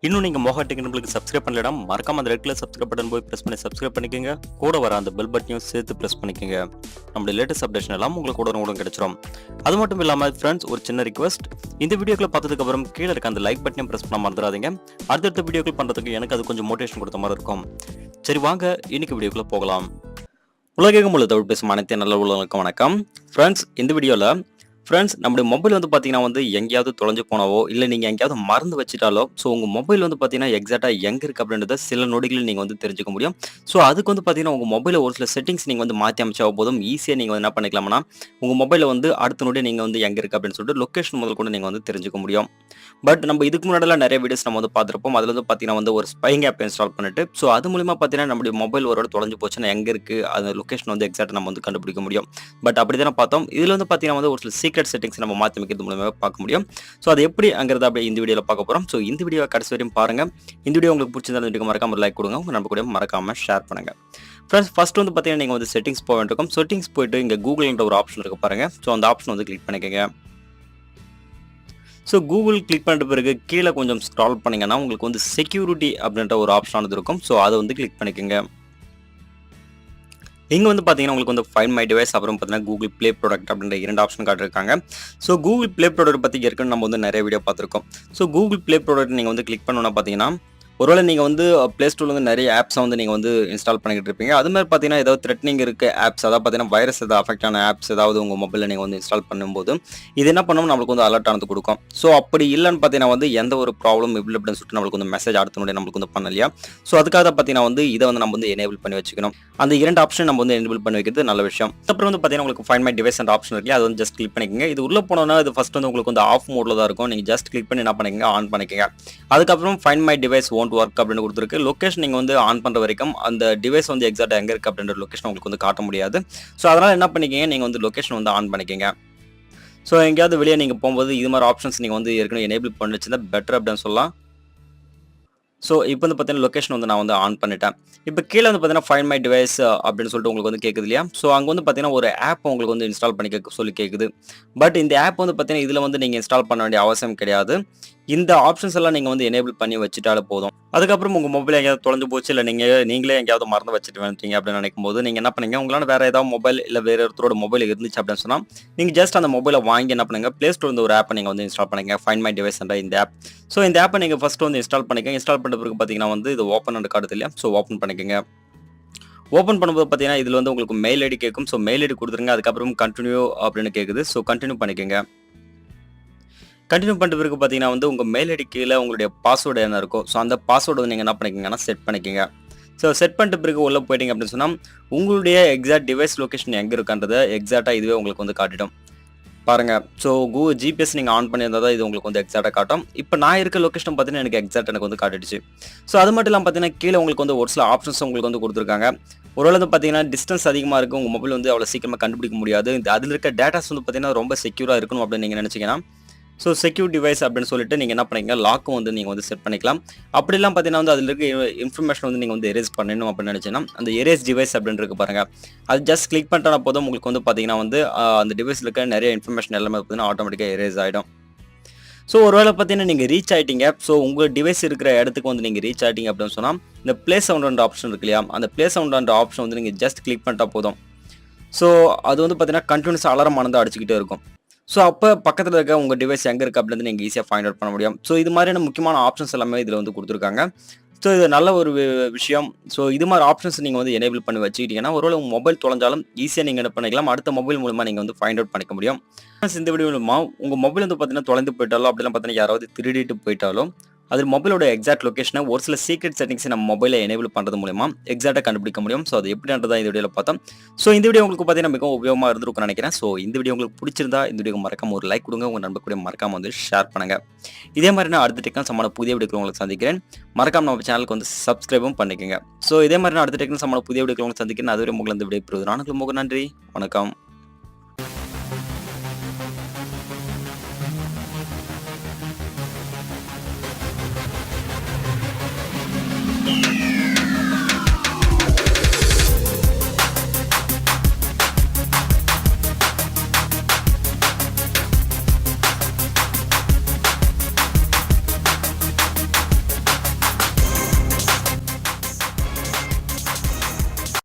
இன்னும் நீங்க mohatechintamilக்கு சப்ஸ்கிரைப் பண்ணலனா மறக்காம அந்த ரெட் கலர் சப்ஸ்கிரைப் பட்டன் போய் பிரஸ் பண்ணி சப்ஸ்கிரைப் பண்ணிக்கங்க. கூட வர அந்த பெல் பட்டனையும் சேர்த்து பிரஸ் பண்ணிக்கங்க. நம்மளுடைய லேட்டஸ்ட் அப்டேஷன் எல்லாம் உங்களுக்கு உடனுக்குடன் கிடைச்சிரும். அது மட்டும் இல்லாம ஃப்ரெண்ட்ஸ், ஒரு சின்ன ரிக்வெஸ்ட், இந்த வீடியோக்களை பார்த்ததுக்கு அப்புறம் கீழ இருக்க அந்த லைக் பட்டனையும் பிரஸ் பண்ண மறந்துடாதீங்க. அடுத்தடுத்த வீடியோக்கள் பண்றதுக்கு எனக்கு அது கொஞ்சம் மோட்டிவேஷன் கொடுத்த மாதிரி இருக்கும். சரி வாங்க இன்னைக்கு வீடியோக்குள்ள போகலாம். உலகெங்கும் உள்ள தமிழ் பேசும் அனைத்து நல்ல உள்ளவங்களுக்கும் வணக்கம். ஃப்ரெண்ட்ஸ், இந்த வீடியோல நம்முடைய மொபைல் வந்து பார்த்தீங்கன்னா எங்கேயாவது தொலைஞ்சு போனாவோ, இல்ல நீங்க எங்கேயாவது மறந்து வச்சுட்டாலோ, உங்க மொபைல் வந்து பார்த்தீங்கன்னா, எக்ஸாக்ட்டா எங்க இருக்கு அப்படின்றத சில நொடிகளில் நீங்க தெரிஞ்சுக்க முடியும். அதுக்கு வந்து பார்த்தீங்கன்னா, உங்க மொபைல்ல ஒரு சில செட்டிங்ஸ் நீங்க மாத்தி அமைச்சா போதும். ஈஸியா நீங்க என்ன பண்ணிக்கலாம்னா, உங்க மொபைல்ல அடுத்த நொடி நீங்க எங்க இருக்கு அப்படின்னு சொல்லிட்டு லொகேஷன் முதல் கொண்டு நீங்க தெரிஞ்சுக்க முடியும். பட் நம்ம இதுக்கு முன்னாடிலாம் நெறைய வீடியோஸ் நம்ம பார்த்திருப்போம். அதுல பார்த்தீங்கன்னா ஒரு ஸ்பையிங் ஆப் இன்ஸ்டால் பண்ணிட்டு, அது மூலியமா பார்த்தீங்கன்னா, நம்முடைய மொபைல் ஒரு வேள தொலைஞ்சு போச்சுன்னா எங்க இருக்கு, அந்த லொகேஷன் எக்ஸாக்ட்டா நம்ம கண்டுபிடிக்க முடியும். பட் அப்படி தானே பார்த்தோம். இதுல பார்த்தீங்கன்னா ஒரு சில சீக்ரெட் செட்டிங்ஸ் நம்ம மாத்தி அமைக்கிறது மூலமா பார்க்க முடியும். அது எப்படிங்கிறத அப்படியே இந்த வீடியோல பார்க்க போறோம். இந்த வீடியோவை கடைசி வரையும் பாருங்க. இந்த வீடியோ உங்களுக்கு பிடிச்சிருந்தா இந்த வீடியோக்கு மறக்காம ஒரு லைக் கொடுங்க. உங்க நண்பர் கூட மறக்காம ஷேர் பண்ணுங்க. ஃப்ரெண்ட்ஸ், ஃபர்ஸ்ட் பார்த்தீங்கன்னா நீங்க செட்டிங்ஸ் போக வேண்டியிருக்கும். செட்டிங்ஸ் போயிட்டு இங்க கூகுள்ன்ற ஒரு ஆப்ஷன் இருக்கு பாருங்க. அந்த ஆப்ஷன் கிளிக் பண்ணிக்கங்க. கூகுள் கிளிக் பண்ணிட்ட பிறகு கீழ கொஞ்சம் ஸ்க்ரால் பண்ணீங்கன்னா உங்களுக்கு செக்யூரிட்டி அப்படின்ற ஒரு ஆப்ஷன் இருக்கும். அத கிளிக் பண்ணிக்கங்க. இங்க பார்த்தீங்கன்னா உங்களுக்கு ஃபைண்ட் மை டிவைஸ் அப்புறம் பார்த்தீங்கன்னா கூகுள் ப்ளே ப்ராடக்ட் அப்படின்ற 2 ஆப்ஷன் காட்டியிருக்காங்க. கூகுள் ப்ளே ப்ராடக்ட் பத்தி ஏற்கனவே நம்ம நிறைய வீடியோ பார்த்திருக்கோம். கூகுள் ப்ளே ப்ராடக்ட் நீங்க கிளிக் பண்ணனும்னா பார்த்தீங்கன்னா, ஒருவேளை நீங்க ப்ளே ஸ்டோர்ல நிறைய ஆப்ஸ் நீங்க இன்ஸ்டால் பண்ணிக்கிட்டு இருப்பீங்க. அது மாதிரி பார்த்தீங்கன்னா ஏதாவது த்ரெட்னிங் இருக்க ஆப்ஸ், அதாவது பார்த்தீங்கன்னா வைரஸ் ஏதாவது அஃபெக்ட் ஆன ஆப்ஸ் ஏதாவது உங்க மொபைல்ல நீங்க இன்ஸ்டால் பண்ணும்போது இது என்ன பண்ணும், நமக்கு அலர்ட் ஆனது கொடுக்கும். அப்படி இல்லன்னு பார்த்தீங்கன்னா எந்த ஒரு ப்ராப்ளம் இல்ல அப்படின்னு சொல்லிட்டு நமக்கு மெசேஜ் அடுத்த நொடி நமக்கு பண்ணலையா. அதுக்காக தான் பார்த்தீங்கன்னா இதை நம்ம எனேபிள் பண்ணி வச்சுக்கணும். அந்த 2 ஆப்ஷன் நம்ம எனேபிள் பண்ணி வைக்கிறது நல்ல விஷயம். அப்புறம் பார்த்தீங்கன்னா உங்களுக்கு ஃபைண்ட் மை டிவைஸ் என்ற ஆப்ஷன் இருக்கு. அது ஜஸ்ட் கிளிக் பண்ணிக்கங்க. இது உள்ள போனோம்னா இது ஃபர்ஸ்ட் உங்களுக்கு ஆஃப் மோட்ல தான் இருக்கும். நீங்க ஜஸ்ட் கிளிக் பண்ணி என்ன பண்ணிக்கங்க, ஆன் பண்ணிக்கங்க. அதுக்கப்புறம் find my device won't work அப்படின்னு கொடுத்திருக்கு. லொகேஷன் நீங்க ஆன் பண்ற வரைக்கும் அந்த டிவைஸ் எக்ஸாக்ட்டா எங்க இருக்கு அப்படின்ற லொகேஷன் உங்களுக்கு காட்ட முடியாது. அதனால என்ன பண்ணிக்கங்க, நீங்க லொகேஷன் ஆன் பண்ணிக்கங்க. எங்கேயாவது வெளியே நீங்க போகும்போது இது மாதிரி ஆப்ஷன்ஸ் நீங்க ஏற்கனவே எனேபிள் பண்ணி வச்சிருந்தா பெட்டர் அப்படின்னு சொல்லலாம். இப்போ பார்த்தீங்கன்னா லொகேஷன் நான் ஆன் பண்ணிட்டேன். இப்போ கீழ பார்த்தீங்கன்னா ஃபைண்ட் மை டிவைஸ் அப்படின்னு சொல்லிட்டு உங்களுக்கு கேக்குது இல்லையா? அங்க பார்த்தீங்கன்னா ஒரு ஆப் உங்களுக்கு இன்ஸ்டால் பண்ணிக்க சொல்லி கேக்குது. பட் இந்த ஆப் பார்த்தீங்கன்னா இதுல நீங்க இன்ஸ்டால் பண்ண வேண்டிய அவசியம் கிடையாது. இந்த ஆப்ஷன்ஸ் எல்லாம் நீங்க எனேபிள் பண்ணி வச்சுட்டாலே போதும். அதுக்கப்புறம் உங்க மொபைல் எங்கேயாவது தொலைஞ்சு போச்சு, இல்ல நீங்களே எங்கேயாவது மறந்து வச்சுட்டு வந்துட்டீங்க அப்படின்னு நினைக்கும்போது நீங்க என்ன பண்ணுங்க, உங்களால வேற ஏதாவது மொபைல் இல்ல வேற ஒருத்தரோட மொபைல் இருந்துச்சு அப்படின்னு சொன்னா நீங்க ஜஸ்ட் அந்த மொபைலை வாங்கி என்ன பண்ணுங்க, ப்ளே ஸ்டோர்ல ஒரு ஆப்பை நீங்க இன்ஸ்டால் பண்ணுங்க. ஃபைண்ட் மை டிவைஸ் என்ற இந்த ஆப். இந்த ஆப்பை நீங்க ஃபர்ஸ்ட் இன்ஸ்டால் பண்ணிக்கங்க. இன்ஸ்டால் பண்ண பிறகு பார்த்தீங்கன்னா இது ஓப்பன் அண்ட் காட்டுது இல்லையா? ஓப்பன் பண்ணிக்கங்க. ஓப்பன் பண்ணும்போது பார்த்தீங்கன்னா இதுல உங்களுக்கு மெயில் ஐடி கேட்கும். மெயில் ஐடி கொடுத்துருங்க. அதுக்கப்புறம் கண்டினியூ அப்படின்னு கேக்குது. கண்டினியூ பண்ணிக்கங்க. கண்டினியூ பண்ணிட்ட பிறகு பார்த்தீங்கன்னா உங்க மெயில் ஐடி கீழ உங்களுடைய பாஸ்வேர்டு என்ன இருக்கும். அந்த பாஸ்வேர்டு நீங்க என்ன பண்ணிக்கங்கன்னா செட் பண்ணிக்கங்க. செட் பண்ணிட்ட பிறகு உள்ள போயிட்டீங்க அப்படின்னு சொன்னா உங்களுடைய எக்ஸாக்ட் டிவைஸ் லொகேஷன் எங்க இருக்குன்றத எக்ஸாக்ட்டா இதுவே உங்களுக்கு காட்டிடும். பாருங்க. கூகுள் ஜிபிஎஸ் நீங்க ஆன் பண்ணியிருந்தா தான் இது உங்களுக்கு எக்ஸாக்ட்டா காட்டும். இப்போ நான் இருக்க லொகேஷன் பார்த்தீங்கன்னா எனக்கு எக்ஸாக்ட்டா எனக்கு காட்டிடுச்சு. அது மட்டும் இல்லாம பார்த்தீங்கன்னா கீழ உங்களுக்கு ஒரு சில ஆப்ஷன்ஸ் உங்களுக்கு கொடுத்துருக்காங்க. ஒருவேளை பார்த்தீங்கன்னா டிஸ்டன்ஸ் அதிகமா இருக்கு, உங்க மொபைல் அவ்வளவு சீக்கிரமா கண்டுபிடிக்க முடியாது. அதுல இருக்க டேட்டாஸ் பார்த்தீங்கன்னா ரொம்ப செக்யூரா இருக்கணும் அப்படின்னு நீங்க நினைச்சீங்கன்னா செக்யூர் டிவைஸ் அப்படின்னு சொல்லிட்டு நீங்க என்ன பண்ணீங்க, லாக்கும் நீங்க செட் பண்ணிக்கலாம். அப்படிலாம் பார்த்தீங்கன்னா அதுல இருக்க இன்ஃபர்மேஷன் நீங்க எரேஸ் பண்ணணும் அப்படின்னு நினைச்சீங்கன்னா அந்த எரேஸ் டிவைஸ் அப்படின்னு இருக்கு பாருங்க. அது ஜஸ்ட் கிளிக் பண்ணிட்டா போதும் உங்களுக்கு பார்த்தீங்கன்னா அந்த டிவைஸ்ல இருக்க நிறைய இன்ஃபர்மேஷன் எல்லாமே பார்த்தீங்கன்னா ஆட்டோமேட்டிக்கா எரேஸ் ஆயிடும். ஒருவேளை பார்த்தீங்கன்னா நீங்க ரீச் ஆயிட்டீங்க. உங்க டிவைஸ் இருக்கிற இடத்துக்கு நீங்க ரீச் ஆயிட்டீங்க அப்படின்னு சொன்னா இந்த ப்ளே சவுண்ட் ஆப்ஷன் இருக்கு இல்லையா? அந்த ப்ளே சவுண்ட் ஆப்ஷன் நீங்க ஜஸ்ட் கிளிக் பண்ணிட்டா போதும். அது பார்த்தீங்கன்னா கண்டினியூஸ் அலாரம் ஆனது அடிச்சுக்கிட்டே இருக்கும். அப்ப பக்கத்துல இருக்க உங்க டிவைஸ் எங்க இருக்கு அப்படின்னு நீங்க ஈஸியா ஃபைண்ட் அவுட் பண்ண முடியும். இது மாதிரியான முக்கியமான ஆப்ஷன்ஸ் எல்லாமே இதுல கொடுத்துருக்காங்க. இது நல்ல ஒரு விஷயம். இது மாதிரி ஆப்ஷன்ஸ் நீங்க எனேபிள் பண்ணி வச்சுக்கிட்டீங்கன்னா ஒருவேளை உங்க மொபைல் தொலைஞ்சாலும் ஈஸியா நீங்க என்ன பண்ணிக்கலாம், அடுத்த மொபைல் மூலமா நீங்க ஃபைண்ட் அவுட் பண்ணிக்க முடியும். இந்த வீடியோ மூலமா உங்க மொபைல் பார்த்தீங்கன்னா தொலைந்து போயிட்டாலோ அப்படிலாம் பார்த்தீங்கன்னா யாராவது திருடிட்டு போயிட்டாலோ அது மொபைலோட எக்ஸாக்ட் லொகேஷனை ஒரு சில சீக்ரெட் செட்டிங்ஸ் நம்ம மொபைலை எனேபிள் பண்றது மூலமா எக்ஸாக்ட்டா கண்டுபிடிக்க முடியும். அது எப்படின்றதா இந்த வீடியோல பார்த்தோம். இந்த வீடியோ உங்களுக்கு பார்த்தீங்கன்னா மிகவும் உபயோகமா இருந்திருக்கும்னு நினைக்கிறேன். இந்த வீடியோ உங்களுக்கு பிடிச்சிருந்தா இந்த வீடியோக்கு மறக்காம ஒரு லைக் கொடுங்க. உங்க நண்பர் கூட மறக்காம ஷேர் பண்ணுங்க. இதே மாதிரி நான் அடுத்த டெக்னாலஜி சம்பந்தமான புதிய வீடியோக்களை உங்களுக்கு சந்திக்கிறேன். மறக்காம நம்ம சேனலுக்கு சப்ஸ்கிரைபும் பண்ணிக்கங்க. இதே மாதிரி நான் அடுத்த டெக்னாலஜி சம்பந்தமான புதிய வீடியோக்களை உங்களுக்கு சந்திக்கிறேன். அதுவரை உங்களை இந்த வீடியோ பெறுவது நான் உங்களுக்கு நன்றி. வணக்கம்.